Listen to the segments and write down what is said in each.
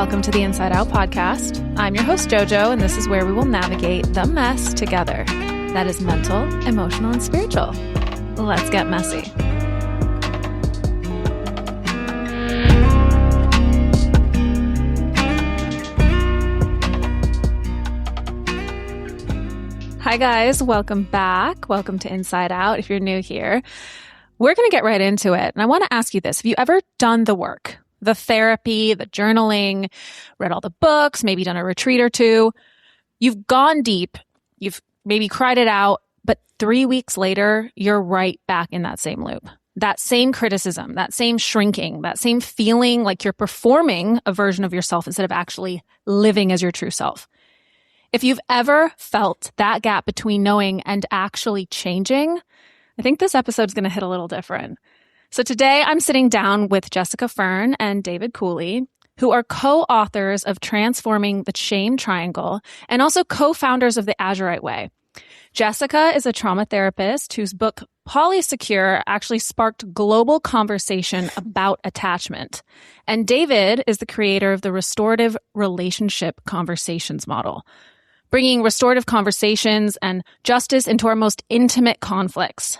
welcome to the Inside Out podcast. I'm your host, JoJo, and this is where we will navigate the mess together. That is mental, emotional, and spiritual. Let's get messy. Hi, guys. Welcome back. Welcome to Inside Out. If you're new here, we're going to get right into it. And I want to ask you this. Have you ever done the work, the therapy, the journaling, read all the books, maybe done a retreat or two? You've gone deep. You've maybe cried it out. But 3 weeks later, you're right back in that same loop. That same criticism, that same shrinking, that same feeling like you're performing a version of yourself instead of actually living as your true self. If you've ever felt that gap between knowing and actually changing, I think this episode's going to hit a little different. So today I'm sitting down with Jessica Fern and David Cooley, who are co-authors of Transforming the Shame Triangle and also co-founders of the Azurite Way. Jessica is a trauma therapist whose book Polysecure actually sparked global conversation about attachment. And David is the creator of the Restorative Relationship Conversations model, bringing restorative conversations and justice into our most intimate conflicts.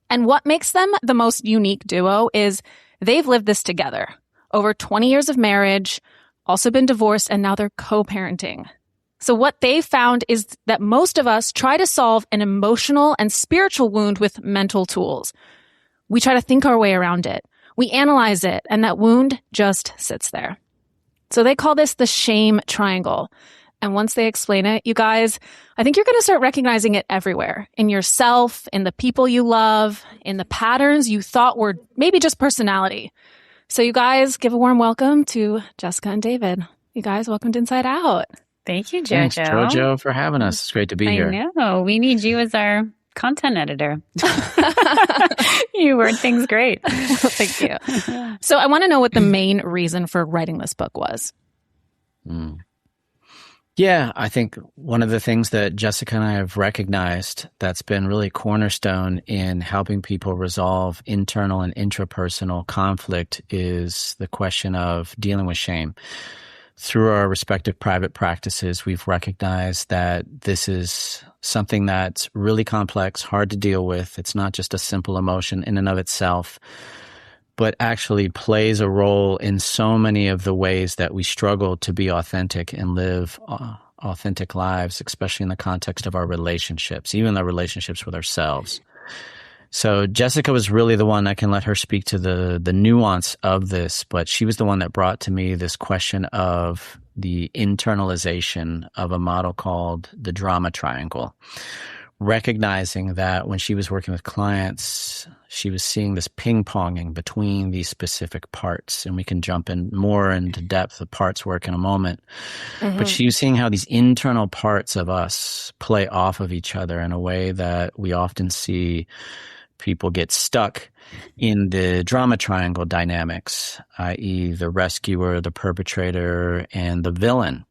And what makes them the most unique duo is they've lived this together. Over 20 years of marriage, also been divorced, and now they're co-parenting. So what they found is that most of us try to solve an emotional and spiritual wound with mental tools. We try to think our way around it. We analyze it, and that wound just sits there. So they call this the shame triangle. And once they explain it, you guys, I think you're going to start recognizing it everywhere. In yourself, in the people you love, in the patterns you thought were maybe just personality. So you guys, give a warm welcome to Jessica and David. You guys, welcome to Inside Out. Thank you, JoJo. Thanks, JoJo, for having us. It's great to be here. I know. We need you as our content editor. You word things great. Thank you. So I want to know what the main reason for writing this book was. Yeah, I think one of the things that Jessica and I have recognized that's been really cornerstone in helping people resolve internal and intrapersonal conflict is the question of dealing with shame. Through our respective private practices, we've recognized that this is something that's really complex, hard to deal with. It's not just a simple emotion in and of itself, but actually plays a role in so many of the ways that we struggle to be authentic and live authentic lives, especially in the context of our relationships, even the relationships with ourselves. So Jessica was really the one, I can let her speak to the nuance of this, but she was the one that brought to me this question of the internalization of a model called the drama triangle. Recognizing that when she was working with clients, she was seeing this ping-ponging between these specific parts. And we can jump in more into depth of parts work in a moment. Mm-hmm. But she was seeing how these internal parts of us play off of each other in a way that we often see people get stuck in the drama triangle dynamics, i.e. the rescuer, the perpetrator, and the villain.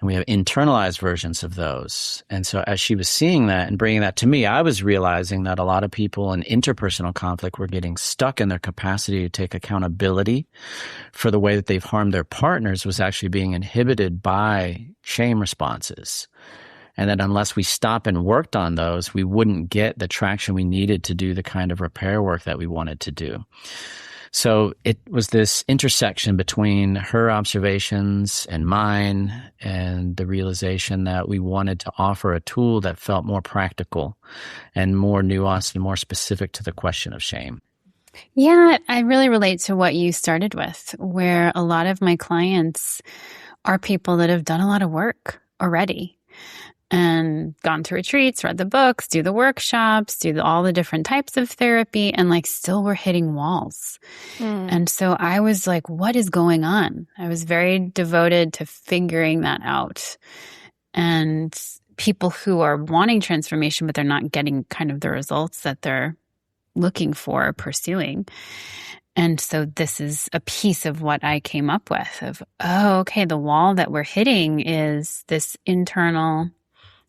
And we have internalized versions of those. And so as she was seeing that and bringing that to me, I was realizing that a lot of people in interpersonal conflict were getting stuck in their capacity to take accountability for the way that they've harmed their partners was actually being inhibited by shame responses. And that unless we stop and worked on those, we wouldn't get the traction we needed to do the kind of repair work that we wanted to do. So it was this intersection between her observations and mine and the realization that we wanted to offer a tool that felt more practical and more nuanced and more specific to the question of shame. Yeah, I really relate to what you started with, where a lot of my clients are people that have done a lot of work already and gone to retreats, read the books, do the workshops, all the different types of therapy, and still were hitting walls. And so I was like, what is going on? I was very devoted to figuring that out. And people who are wanting transformation, but they're not getting kind of the results that they're looking for or pursuing. And so this is a piece of what I came up with of, okay, the wall that we're hitting is this internal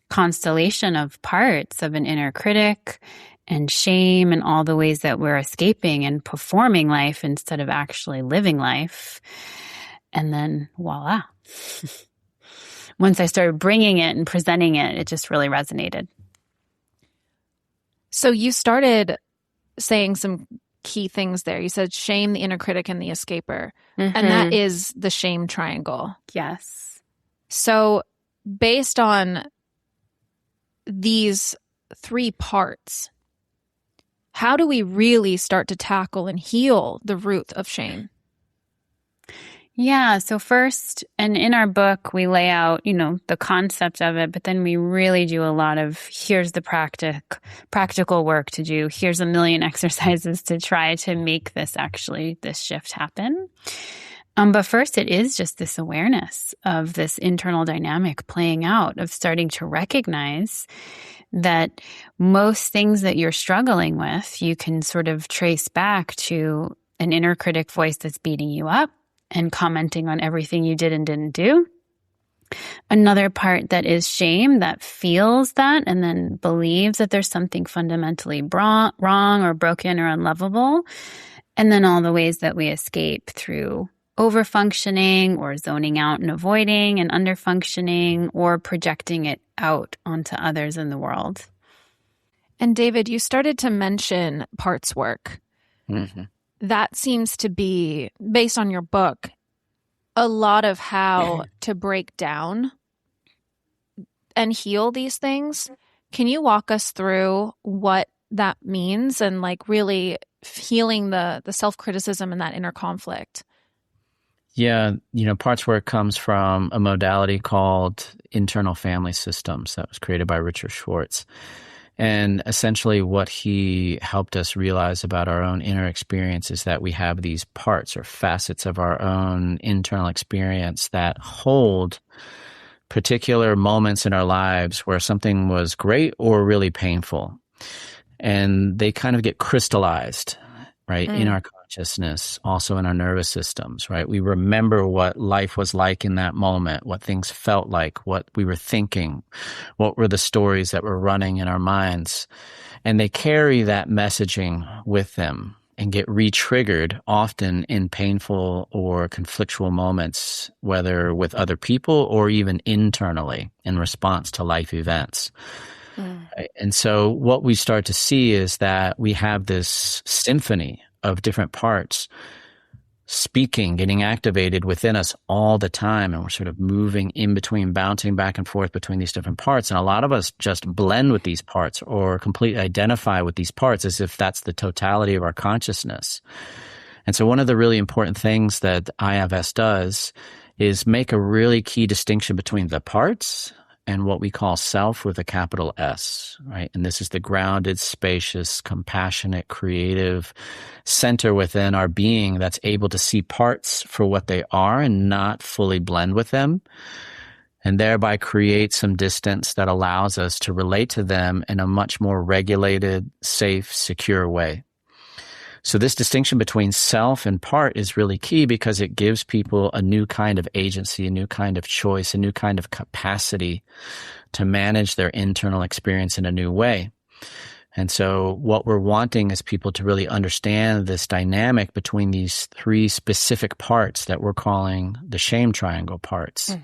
constellation of parts of an inner critic and shame and all the ways that we're escaping and performing life instead of actually living life. And then voila. Once I started bringing it and presenting it, it just really resonated. So you started saying some key things there. You said shame, the inner critic, and the escaper. Mm-hmm. And that is the shame triangle. Yes. So based on these 3 parts, how do we really start to tackle and heal the root of shame? Yeah. So first, and in our book, we lay out, the concept of it, but then we really do a lot of, here's the practical work to do. Here's a million exercises to try to make this shift happen. But first, it is just this awareness of this internal dynamic playing out, of starting to recognize that most things that you're struggling with, you can sort of trace back to an inner critic voice that's beating you up and commenting on everything you did and didn't do. Another part that is shame, that feels that and then believes that there's something fundamentally wrong or broken or unlovable. And then all the ways that we escape through overfunctioning or zoning out and avoiding and underfunctioning or projecting it out onto others in the world. And David, you started to mention parts work. Mm-hmm. That seems to be, based on your book, a lot of how to break down and heal these things. Can you walk us through what that means and really healing the self-criticism and that inner conflict? Yeah, parts work comes from a modality called internal family systems that was created by Richard Schwartz. And essentially what he helped us realize about our own inner experience is that we have these parts or facets of our own internal experience that hold particular moments in our lives where something was great or really painful. And they kind of get crystallized, right, in our consciousness, also in our nervous systems, right? We remember what life was like in that moment, what things felt like, what we were thinking, what were the stories that were running in our minds. And they carry that messaging with them and get re-triggered often in painful or conflictual moments, whether with other people or even internally in response to life events. And so what we start to see is that we have this symphony of different parts speaking, getting activated within us all the time. And we're sort of moving in between, bouncing back and forth between these different parts. And a lot of us just blend with these parts or completely identify with these parts as if that's the totality of our consciousness. And so one of the really important things that IFS does is make a really key distinction between the parts and what we call self with a capital S, right? And this is the grounded, spacious, compassionate, creative center within our being that's able to see parts for what they are and not fully blend with them, and thereby create some distance that allows us to relate to them in a much more regulated, safe, secure way. So this distinction between self and part is really key because it gives people a new kind of agency, a new kind of choice, a new kind of capacity to manage their internal experience in a new way. And so what we're wanting is people to really understand this dynamic between these 3 specific parts that we're calling the shame triangle parts,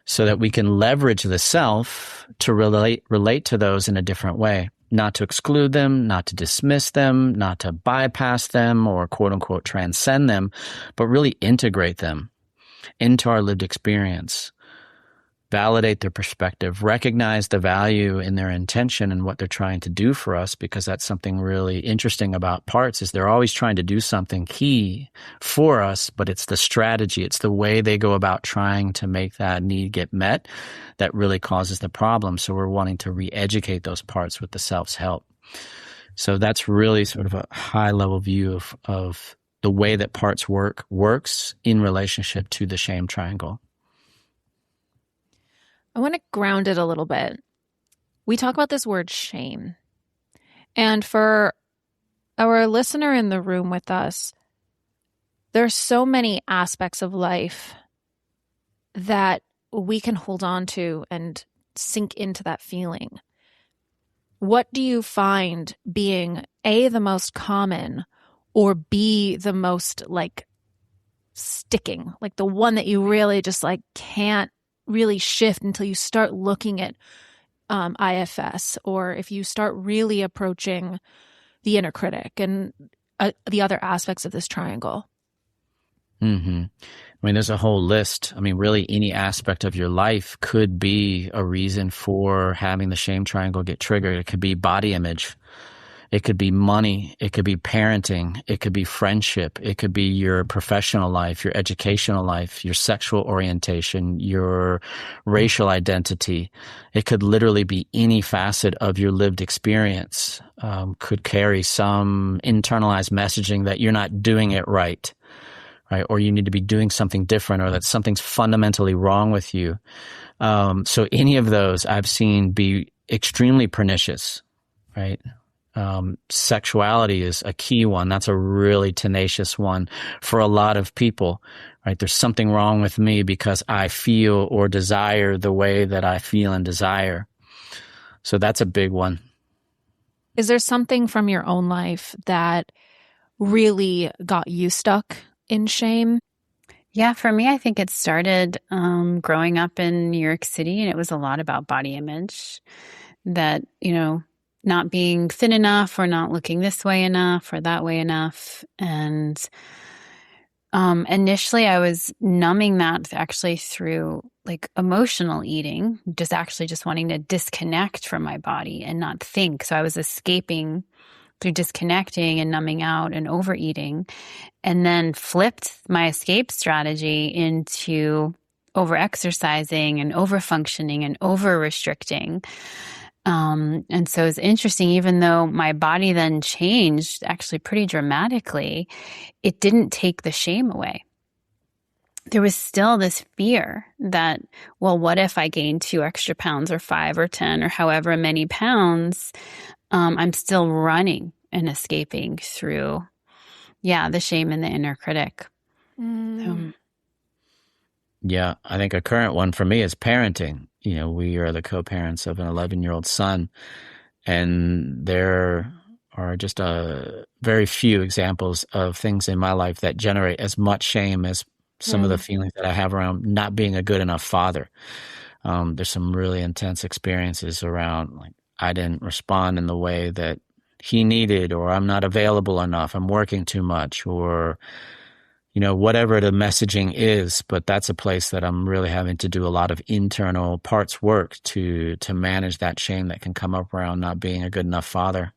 so that we can leverage the self to relate to those in a different way. Not to exclude them, not to dismiss them, not to bypass them or quote unquote transcend them, but really integrate them into our lived experience. Validate their perspective, recognize the value in their intention and what they're trying to do for us, because that's something really interesting about parts is they're always trying to do something key for us, but it's the strategy, it's the way they go about trying to make that need get met that really causes the problem. So we're wanting to re-educate those parts with the self's help. So that's really sort of a high level view of the way that parts works in relationship to the shame triangle. I want to ground it a little bit. We talk about this word shame. And for our listener in the room with us, there's so many aspects of life that we can hold on to and sink into that feeling. What do you find being A, the most common, or B, the most sticking, like the one that you really just like can't really shift until you start looking at IFS, or if you start really approaching the inner critic and the other aspects of this triangle? Mm-hmm. I mean, there's a whole list. I mean, really any aspect of your life could be a reason for having the shame triangle get triggered. It could be body image. It could be money. It could be parenting. It could be friendship. It could be your professional life, your educational life, your sexual orientation, your racial identity. It could literally be any facet of your lived experience. Could carry some internalized messaging that you're not doing it right, or you need to be doing something different, or that something's fundamentally wrong with you. So any of those I've seen be extremely pernicious, right? Sexuality is a key one. That's a really tenacious one for a lot of people, right? There's something wrong with me because I feel or desire the way that I feel and desire. So that's a big one. Is there something from your own life that really got you stuck in shame? Yeah, for me, I think it started growing up in New York City, and it was a lot about body image, that, not being thin enough or not looking this way enough or that way enough. And initially I was numbing that actually through like emotional eating, just wanting to disconnect from my body and not think. So I was escaping through disconnecting and numbing out and overeating, and then flipped my escape strategy into over-exercising and over-functioning and over-restricting. And so it's interesting, even though my body then changed actually pretty dramatically, it didn't take the shame away. There was still this fear that, well, what if I gain 2 extra pounds or 5 or 10 or however many pounds? I'm still running and escaping through, the shame and the inner critic. Yeah, I think a current one for me is parenting. We are the co-parents of an 11-year-old son, and there are just a very few examples of things in my life that generate as much shame as some of the feelings that I have around not being a good enough father. There's some really intense experiences around, like, I didn't respond in the way that he needed, or I'm not available enough, I'm working too much, or whatever the messaging is. But that's a place that I'm really having to do a lot of internal parts work to manage that shame that can come up around not being a good enough father.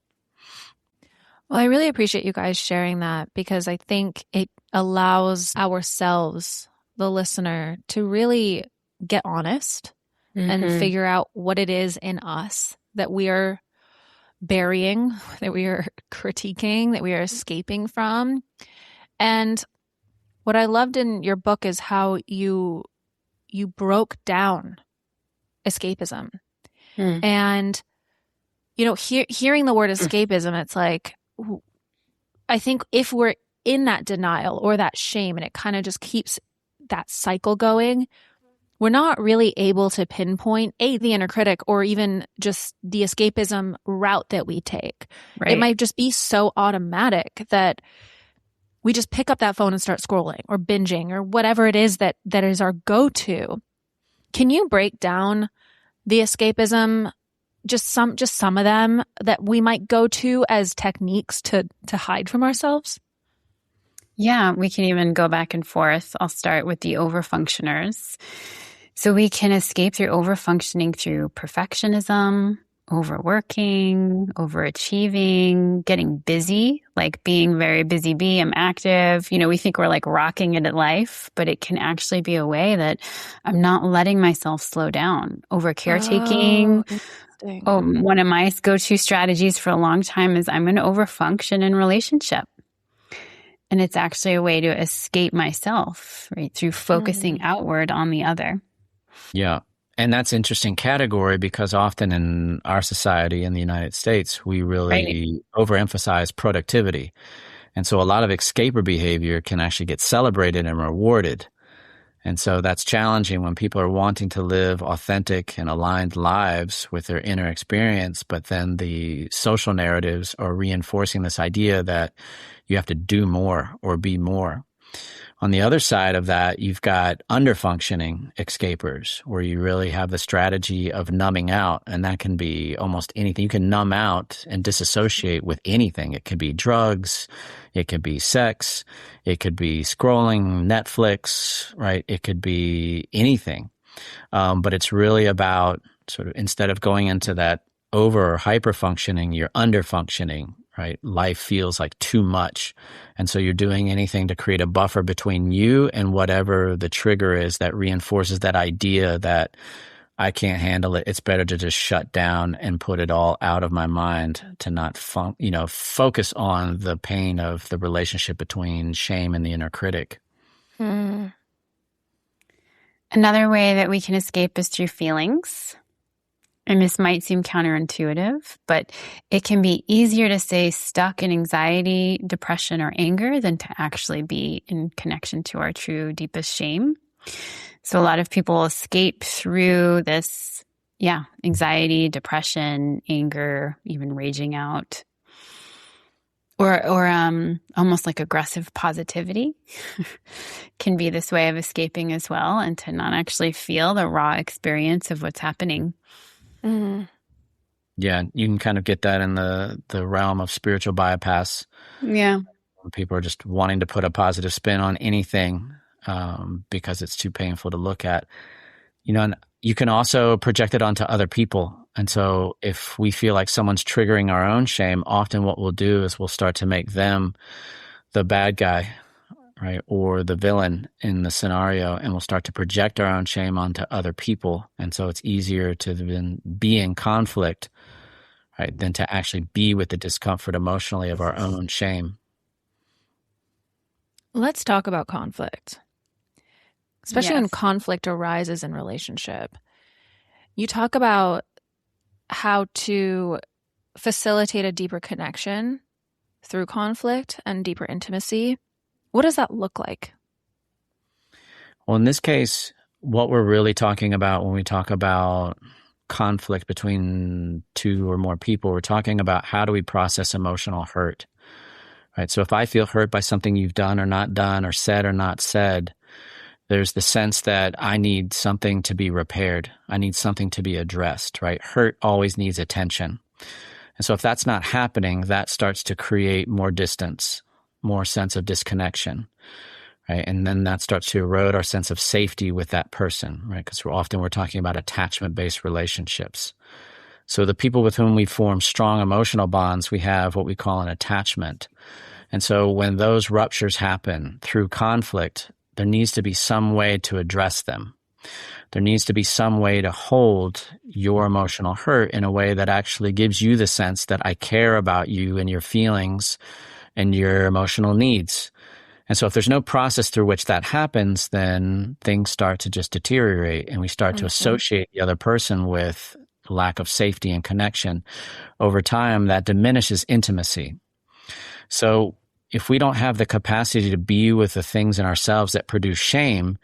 Well, I really appreciate you guys sharing that, because I think it allows ourselves, the listener, to really get honest and figure out what it is in us that we are burying, that we are critiquing, that we are escaping from. And what I loved in your book is how you broke down escapism. And, hearing the word escapism, it's like, I think if we're in that denial or that shame and it kind of just keeps that cycle going, we're not really able to pinpoint the inner critic or even just the escapism route that we take. Right. It might just be so automatic that we just pick up that phone and start scrolling or binging or whatever it is that is our go-to. Can you break down the escapism, just some of them that we might go to as techniques to hide from ourselves? Yeah, we can even go back and forth. I'll start with the overfunctioners. So we can escape through overfunctioning through perfectionism, overworking, overachieving, getting busy, like being very busy bee, I'm active. We think we're like rocking it at life, but it can actually be a way that I'm not letting myself slow down. Over caretaking. One of my go-to strategies for a long time is I'm going to overfunction in relationship. And it's actually a way to escape myself, right? Through focusing outward on the other. Yeah. And that's an interesting category, because often in our society in the United States, we really overemphasize productivity. And so a lot of escaper behavior can actually get celebrated and rewarded. And so that's challenging when people are wanting to live authentic and aligned lives with their inner experience, but then the social narratives are reinforcing this idea that you have to do more or be more. On the other side of that, you've got underfunctioning escapers, where you really have the strategy of numbing out, and that can be almost anything. You can numb out and disassociate with anything. It could be drugs, it could be sex, it could be scrolling Netflix, right? It could be anything. But it's really about sort of, instead of going into that over or hyper functioning, you're under functioning, right? Life feels like too much. And so you're doing anything to create a buffer between you and whatever the trigger is that reinforces that idea that I can't handle it. It's better to just shut down and put it all out of my mind, to not focus on the pain of the relationship between shame and the inner critic. Another way that we can escape is through feelings. And this might seem counterintuitive, but it can be easier to stay stuck in anxiety, depression, or anger than to actually be in connection to our true deepest shame. So a lot of people escape through this, anxiety, depression, anger, even raging out, or almost like aggressive positivity can be this way of escaping as well, and to not actually feel the raw experience of what's happening. Yeah, you can kind of get that in the realm of spiritual bypass. Yeah. People are just wanting to put a positive spin on anything because it's too painful to look at. And you can also project it onto other people. And so if we feel like someone's triggering our own shame, often what we'll do is we'll start to make them the bad guy, right, or the villain in the scenario, and we'll start to project our own shame onto other people. And so it's easier to then be in conflict, right, than to actually be with the discomfort emotionally of our own shame. Let's talk about conflict, especially when Yes. conflict arises in relationship. You talk about how to facilitate a deeper connection through conflict and deeper intimacy. What does that look like? Well, in this case, what we're really talking about when we talk about conflict between two or more people, we're talking about how do we process emotional hurt, right? So if I feel hurt by something you've done or not done, or said or not said, there's the sense that I need something to be repaired. I need something to be addressed, right? Hurt always needs attention. And so if that's not happening, that starts to create more distance, more sense of disconnection, right? And then that starts to erode our sense of safety with that person, right? Because we're talking about attachment-based relationships. So the people with whom we form strong emotional bonds, we have what we call an attachment. And so when those ruptures happen through conflict, there needs to be some way to address them. There needs to be some way to hold your emotional hurt in a way that actually gives you the sense that I care about you and your feelings and your emotional needs. And so if there's no process through which that happens, then things start to just deteriorate, and we start to associate the other person with lack of safety and connection. Over time, that diminishes intimacy. So if we don't have the capacity to be with the things in ourselves that produce shame,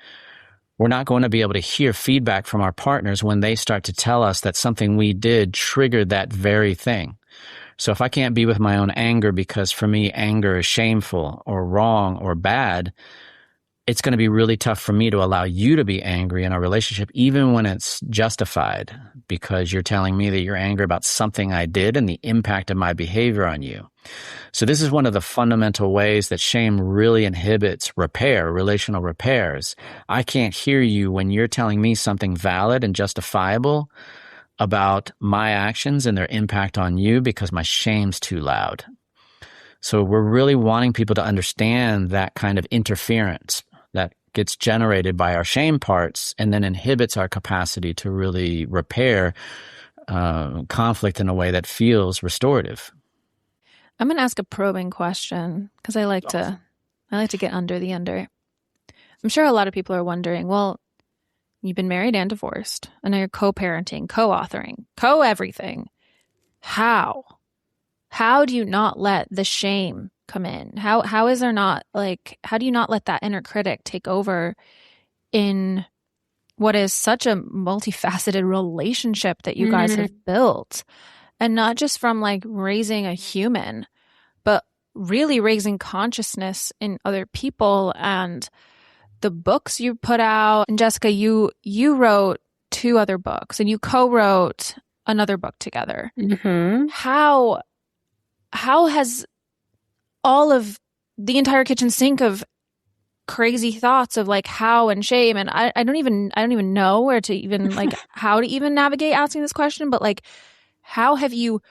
we're not going to be able to hear feedback from our partners when they start to tell us that something we did triggered that very thing. So if I can't be with my own anger because for me, anger is shameful or wrong or bad, it's going to be really tough for me to allow you to be angry in our relationship, even when it's justified, because you're telling me that you're angry about something I did and the impact of my behavior on you. So this is one of the fundamental ways that shame really inhibits relational repairs. I can't hear you when you're telling me something valid and justifiable about my actions and their impact on you because my shame's too loud. So we're really wanting people to understand that kind of interference that gets generated by our shame parts and then inhibits our capacity to really repair conflict in a way that feels restorative. I'm going to ask a probing question because I like to get under the under. I'm sure a lot of people are wondering, well, you've been married and divorced, and now you're co-parenting, co-authoring, co-everything. How? How do you not let the shame come in? How is there not, how do you not let that inner critic take over in what is such a multifaceted relationship that you guys have built? And not just from raising a human, but really raising consciousness in other people, and the books you put out. And Jessica, you wrote 2 other books, and you co-wrote another book together. Mm-hmm. How has all of the entire kitchen sink of crazy thoughts of like how and shame, and I don't even know where to even like how to even navigate asking this question, but like how have you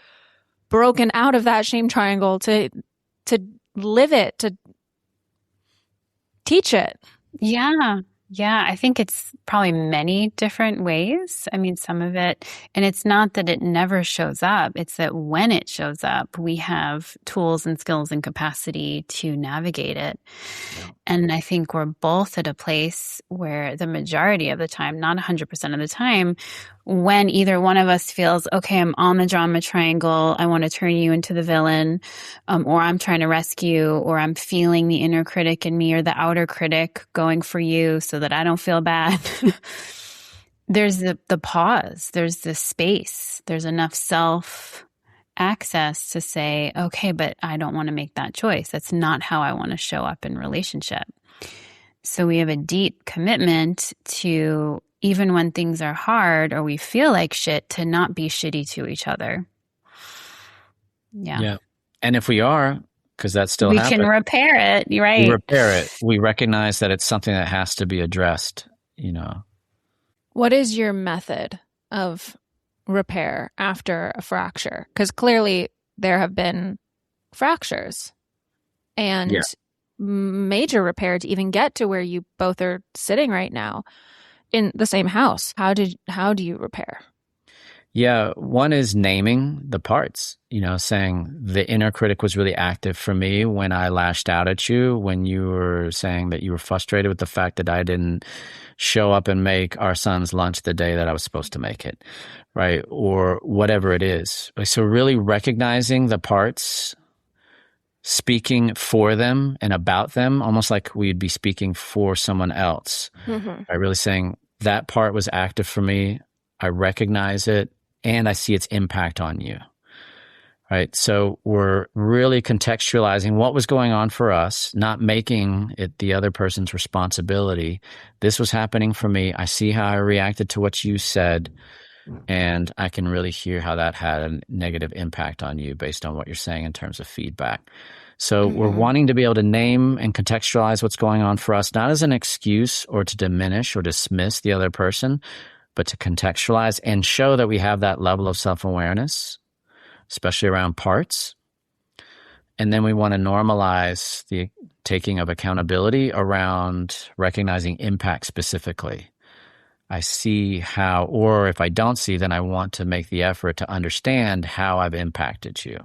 broken out of that shame triangle to live it, to teach it? Yeah, I think it's probably many different ways. I mean, some of it, and it's not that it never shows up, it's that when it shows up, we have tools and skills and capacity to navigate it. Yeah. And I think we're both at a place where the majority of the time, not 100% of the time, when either one of us feels, okay, I'm on the drama triangle, I want to turn you into the villain, or I'm trying to rescue, or I'm feeling the inner critic in me or the outer critic going for you so that I don't feel bad. There's the pause, there's the space, there's enough self access to say, okay, but I don't want to make that choice. That's not how I want to show up in relationship. So we have a deep commitment to, even when things are hard or we feel like shit, to not be shitty to each other. Yeah. And if we are, because that still happens, we can repair it, right? We repair it. We recognize that it's something that has to be addressed, What is your method of repair after a fracture? Because clearly there have been fractures and major repair to even get to where you both are sitting right now in the same house. How do you repair? Yeah, one is naming the parts, saying the inner critic was really active for me when I lashed out at you, when you were saying that you were frustrated with the fact that I didn't show up and make our son's lunch the day that I was supposed to make it, right? Or whatever it is. So really recognizing the parts, speaking for them and about them, almost like we'd be speaking for someone else. Mm-hmm. Right? Really saying that part was active for me. I recognize it. And I see its impact on you, right? So we're really contextualizing what was going on for us, not making it the other person's responsibility. This was happening for me. I see how I reacted to what you said, and I can really hear how that had a negative impact on you based on what you're saying in terms of feedback. So we're wanting to be able to name and contextualize what's going on for us, not as an excuse or to diminish or dismiss the other person, but to contextualize and show that we have that level of self-awareness, especially around parts. And then we want to normalize the taking of accountability around recognizing impact specifically. I see how, or if I don't see, then I want to make the effort to understand how I've impacted you.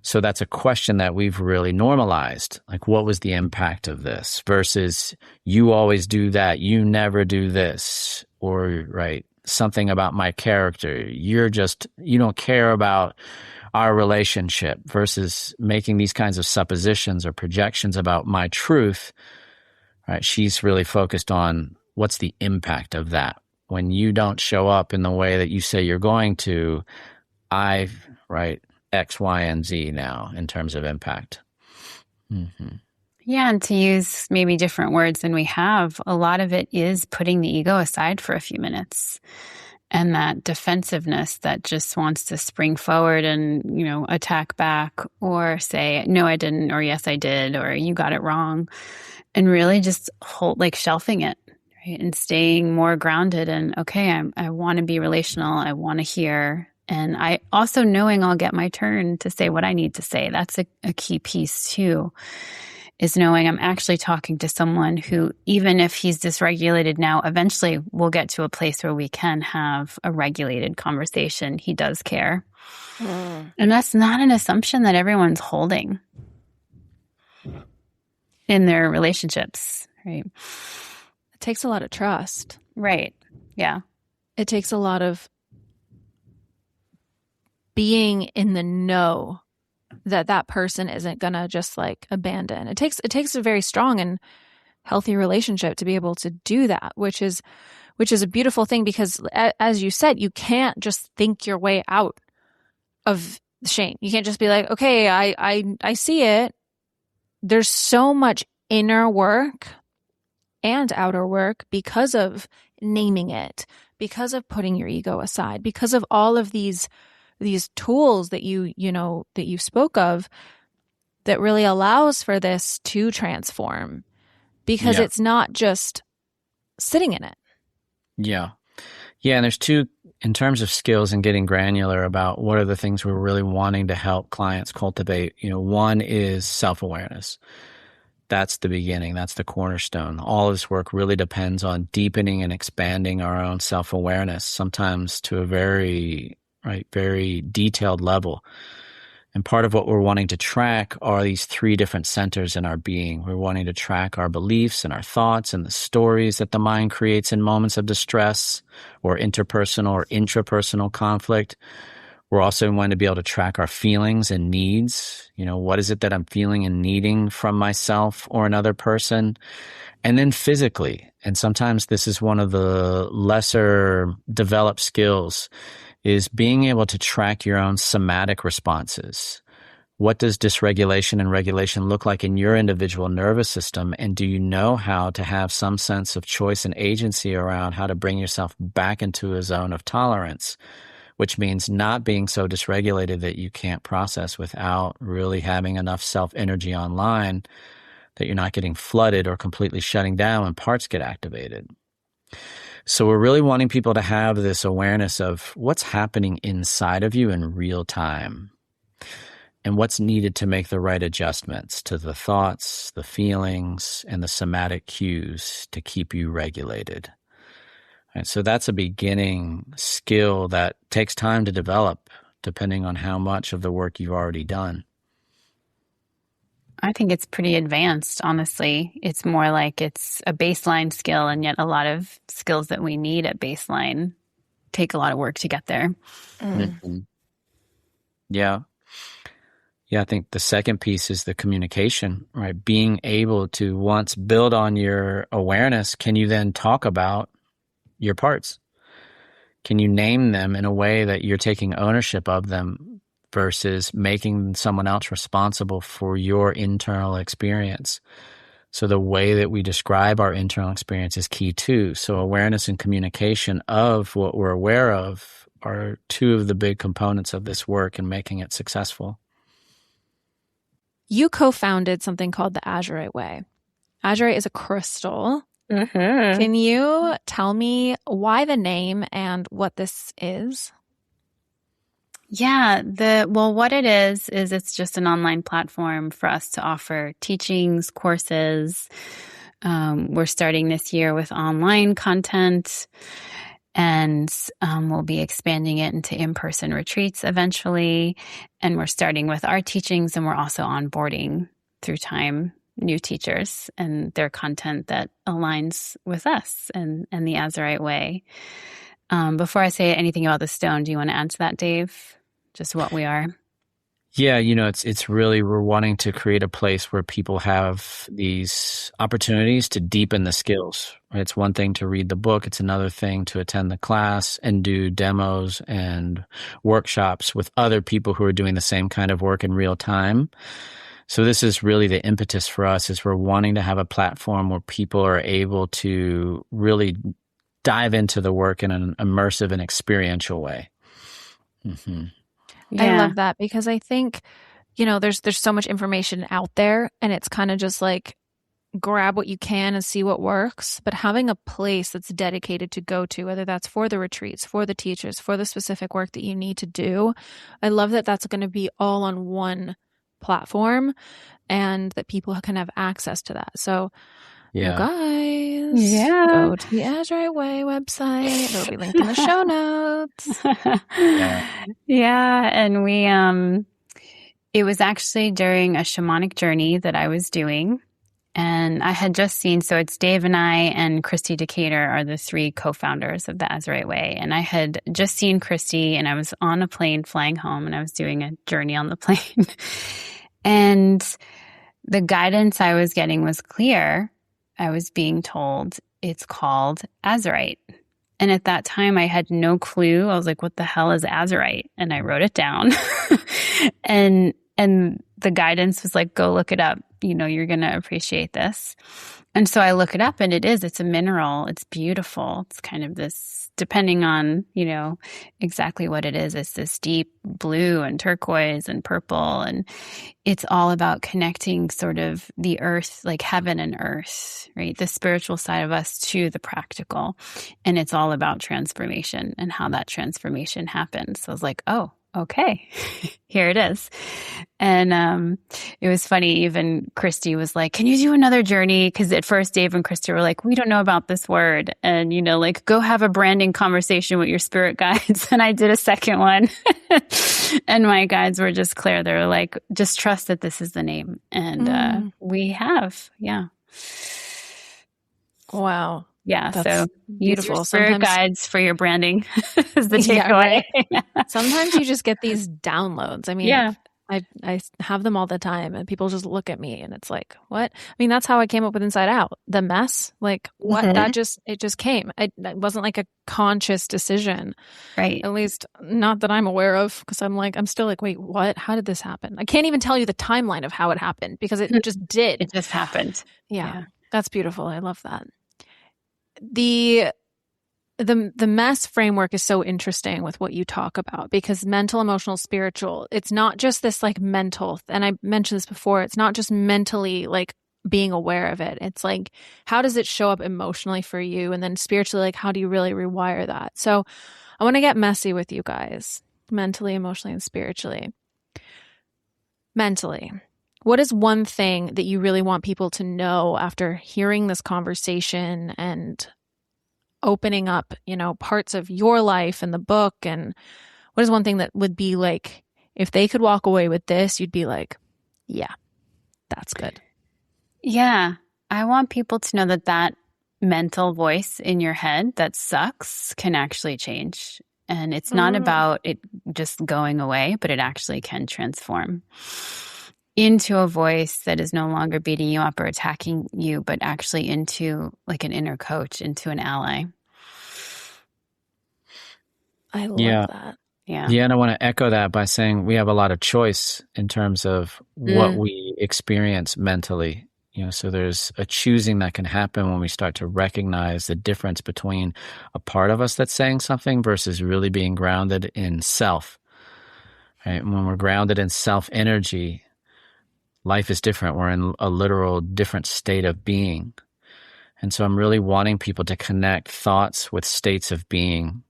So that's a question that we've really normalized. Like, what was the impact of this versus you always do that, you never do this, or right, something about my character. You don't care about our relationship versus making these kinds of suppositions or projections about my truth. Right? She's really focused on what's the impact of that. When you don't show up in the way that you say you're going to, X, Y, and Z now in terms of impact. Mm-hmm. Yeah, and to use maybe different words than we have, a lot of it is putting the ego aside for a few minutes. And that defensiveness that just wants to spring forward and, attack back or say, no, I didn't, or yes, I did, or you got it wrong. And really just shelving it, right? And staying more grounded and, okay, I want to be relational. I want to hear. And I also knowing I'll get my turn to say what I need to say. That's a key piece too, is knowing I'm actually talking to someone who, even if he's dysregulated now, eventually we'll get to a place where we can have a regulated conversation. He does care. And that's not an assumption that everyone's holding in their relationships, right? It takes a lot of trust. Right. Yeah. It takes a lot of being in the know that person isn't going to just abandon. It takes a very strong and healthy relationship to be able to do that, which is a beautiful thing because as you said, you can't just think your way out of shame. You can't just be like, okay, I see it. There's so much inner work and outer work because of naming it, because of putting your ego aside, because of all of these tools that that you spoke of, that really allows for this to transform, because it's not just sitting in it. Yeah. Yeah. And there's two, in terms of skills and getting granular about what are the things we're really wanting to help clients cultivate. One is self-awareness. That's the beginning. That's the cornerstone. All of this work really depends on deepening and expanding our own self-awareness, sometimes to a very detailed level. And part of what we're wanting to track are these three different centers in our being. We're wanting to track our beliefs and our thoughts and the stories that the mind creates in moments of distress or interpersonal or intrapersonal conflict. We're also going to be able to track our feelings and needs. What is it that I'm feeling and needing from myself or another person? And then physically, and sometimes this is one of the lesser developed skills, is being able to track your own somatic responses. What does dysregulation and regulation look like in your individual nervous system? And do you know how to have some sense of choice and agency around how to bring yourself back into a zone of tolerance, which means not being so dysregulated that you can't process without really having enough self-energy online that you're not getting flooded or completely shutting down when parts get activated. So we're really wanting people to have this awareness of what's happening inside of you in real time and what's needed to make the right adjustments to the thoughts, the feelings, and the somatic cues to keep you regulated. And so that's a beginning skill that takes time to develop, depending on how much of the work you've already done. I think it's pretty advanced, honestly. It's more like it's a baseline skill, and yet a lot of skills that we need at baseline take a lot of work to get there. Mm-hmm. Yeah. Yeah, I think the second piece is the communication, right? Being able to once build on your awareness, can you then talk about your parts? Can you name them in a way that you're taking ownership of them versus making someone else responsible for your internal experience? So the way that we describe our internal experience is key too. So awareness and communication of what we're aware of are two of the big components of this work and making it successful. You co-founded something called the Azurite Way. Azurite is a crystal. Mm-hmm. Can you tell me why the name and what this is? Yeah, what it is it's just an online platform for us to offer teachings, courses. We're starting this year with online content, and we'll be expanding it into in-person retreats eventually. And we're starting with our teachings, and we're also onboarding through time new teachers and their content that aligns with us and the Azurite Way. Before I say anything about the stone, do you want to add to that, Dave? Just what we are? Yeah, it's really, we're wanting to create a place where people have these opportunities to deepen the skills. It's one thing to read the book. It's another thing to attend the class and do demos and workshops with other people who are doing the same kind of work in real time. So this is really the impetus for us, is we're wanting to have a platform where people are able to really dive into the work in an immersive and experiential way. Mm-hmm. Yeah. I love that, because I think, there's so much information out there, and it's kind of just like grab what you can and see what works. But having a place that's dedicated to go to, whether that's for the retreats, for the teachers, for the specific work that you need to do, I love that that's going to be all on one platform and that people can have access to that. So you guys, go to the Azurite Way website. It'll be linked in the show notes. Yeah. And we, it was actually during a shamanic journey that I was doing. And I had just seen, so it's Dave and I and Christy Decatur are the three co-founders of the Azurite Way. And I had just seen Christy, and I was on a plane flying home, and I was doing a journey on the plane. And the guidance I was getting was clear. I was being told it's called Azurite. And at that time, I had no clue. I was like, what the hell is azurite? And I wrote it down. and the guidance was like, go look it up. You're going to appreciate this. And so I look it up, and it's a mineral. It's beautiful. It's kind of this, depending on, exactly what it is, it's this deep blue and turquoise and purple. And it's all about connecting sort of the earth, like heaven and earth, right? The spiritual side of us to the practical. And it's all about transformation and how that transformation happens. So I was like, oh, okay, here it is. And it was funny, even Christy was like, can you do another journey? Because at first Dave and Christy were like, we don't know about this word. And, like, go have a branding conversation with your spirit guides. And I did a second one. And my guides were just clear. They were like, just trust that this is the name. And we have, yeah. Wow. Yeah, that's so beautiful. Use your spirit guides for your branding is the takeaway. Yeah, right. Sometimes you just get these downloads. I mean, I have them all the time, and people just look at me, and it's like, what? I mean, that's how I came up with Inside Out. The mess, like what? It just came. It wasn't like a conscious decision, right? At least not that I'm aware of, because I'm still like, wait, what? How did this happen? I can't even tell you the timeline of how it happened because it just did. It just happened. Yeah, that's beautiful. I love that. The MESy framework is so interesting with what you talk about, because mental, emotional, spiritual, it's not just this like mental, and I mentioned this before, it's not just mentally like being aware of it. It's like, how does it show up emotionally for you? And then spiritually, like, how do you really rewire that? So I want to get messy with you guys, mentally, emotionally, and spiritually. Mentally, what is one thing that you really want people to know after hearing this conversation and opening up, parts of your life and the book? And what is one thing that would be like, if they could walk away with this, you'd be like, yeah, that's good. Yeah. I want people to know that mental voice in your head that sucks can actually change. And it's not about it just going away, but it actually can transform into a voice that is no longer beating you up or attacking you, but actually into like an inner coach, into an ally. I love that. Yeah. Yeah. And I want to echo that by saying we have a lot of choice in terms of what we experience mentally. So there's a choosing that can happen when we start to recognize the difference between a part of us that's saying something versus really being grounded in self. Right? And when we're grounded in self energy, life is different. We're in a literal different state of being. And so I'm really wanting people to connect thoughts with states of being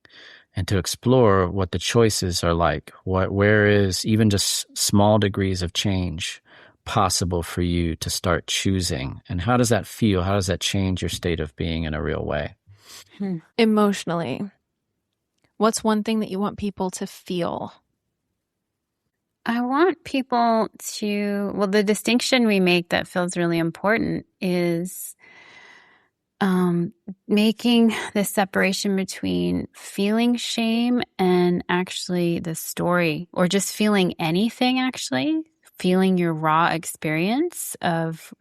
and to explore what the choices are like. Where is even just small degrees of change possible for you to start choosing? And how does that feel? How does that change your state of being in a real way? Emotionally, what's one thing that you want people to feel? I want people the distinction we make that feels really important is making the separation between feeling shame and actually the story, or just feeling anything, actually feeling your raw experience of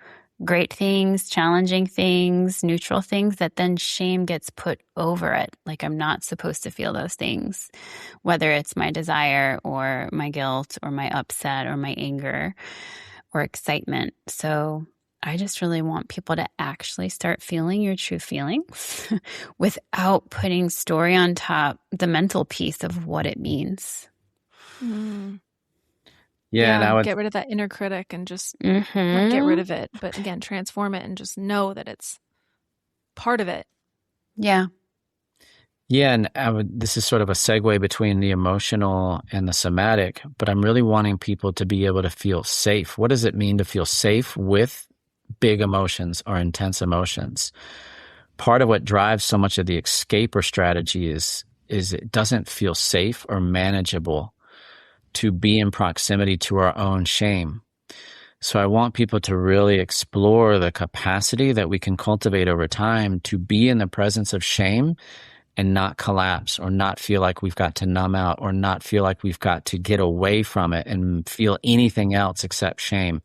great things, challenging things, neutral things, that then shame gets put over it. Like, I'm not supposed to feel those things, whether it's my desire or my guilt or my upset or my anger or excitement. So I just really want people to actually start feeling your true feelings without putting story on top, the mental piece of what it means. Yeah, and I would get rid of that inner critic and just not get rid of it, but again, transform it and just know that it's part of it. Yeah. Yeah, and this is sort of a segue between the emotional and the somatic, but I'm really wanting people to be able to feel safe. What does it mean to feel safe with big emotions or intense emotions? Part of what drives so much of the escaper strategy is it doesn't feel safe or manageable to be in proximity to our own shame. So I want people to really explore the capacity that we can cultivate over time to be in the presence of shame and not collapse, or not feel like we've got to numb out, or not feel like we've got to get away from it and feel anything else except shame.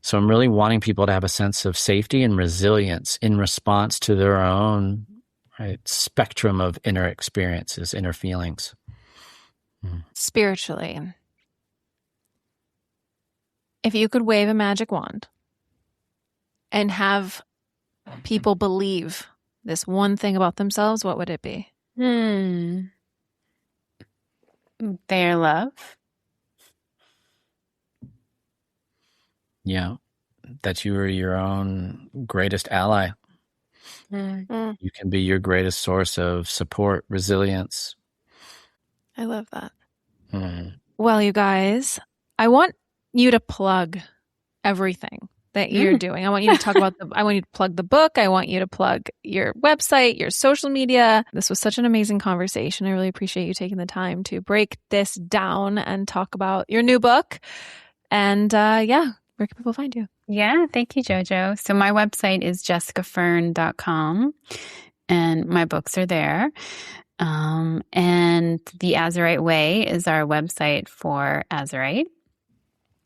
So I'm really wanting people to have a sense of safety and resilience in response to their own right? Spectrum of inner experiences, inner feelings. Spiritually, if you could wave a magic wand and have people believe this one thing about themselves, what would it be? Their love. Yeah. That you are your own greatest ally. You can be your greatest source of support, resilience. I love that. Well, you guys, I want you to plug everything that you're doing. I want you to talk about I want you to plug the book. I want you to plug your website, your social media. This was such an amazing conversation. I really appreciate you taking the time to break this down and talk about your new book. And where can people find you? Yeah, thank you, Jojo. So my website is jessicafern.com and my books are there. And the Azurite Way is our website for Azurite.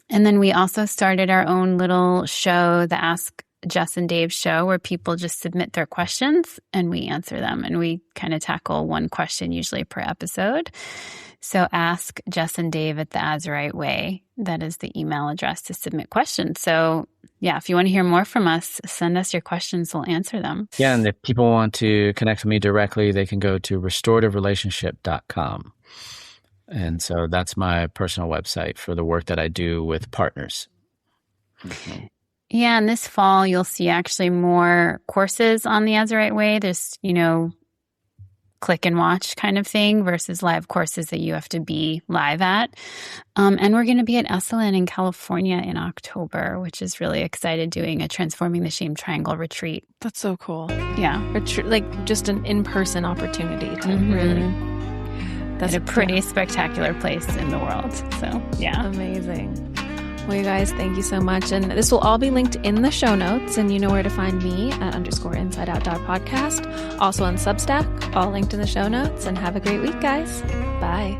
And then we also started our own little show, the Ask Jess and Dave Show, where people just submit their questions and we answer them. And we kind of tackle one question usually per episode. So Ask Jess and Dave at the Azurite Way. That is the email address to submit questions. So yeah, if you want to hear more from us, send us your questions. We'll answer them. Yeah, and if people want to connect with me directly, they can go to restorativerelationship.com. And so that's my personal website for the work that I do with partners. Yeah, and this fall, you'll see actually more courses on the Azurite Way. There's, click and watch kind of thing versus live courses that you have to be live at. And we're going to be at Esalen in California in October, which is really excited, doing a Transforming the Shame Triangle retreat. That's so cool. Yeah. Like just an in-person opportunity to really... That's a pretty spectacular place in the world. So, yeah. Amazing. Well, you guys, thank you so much. And this will all be linked in the show notes. And you know where to find me at _insideout.podcast. Also on Substack, all linked in the show notes. And have a great week, guys. Bye.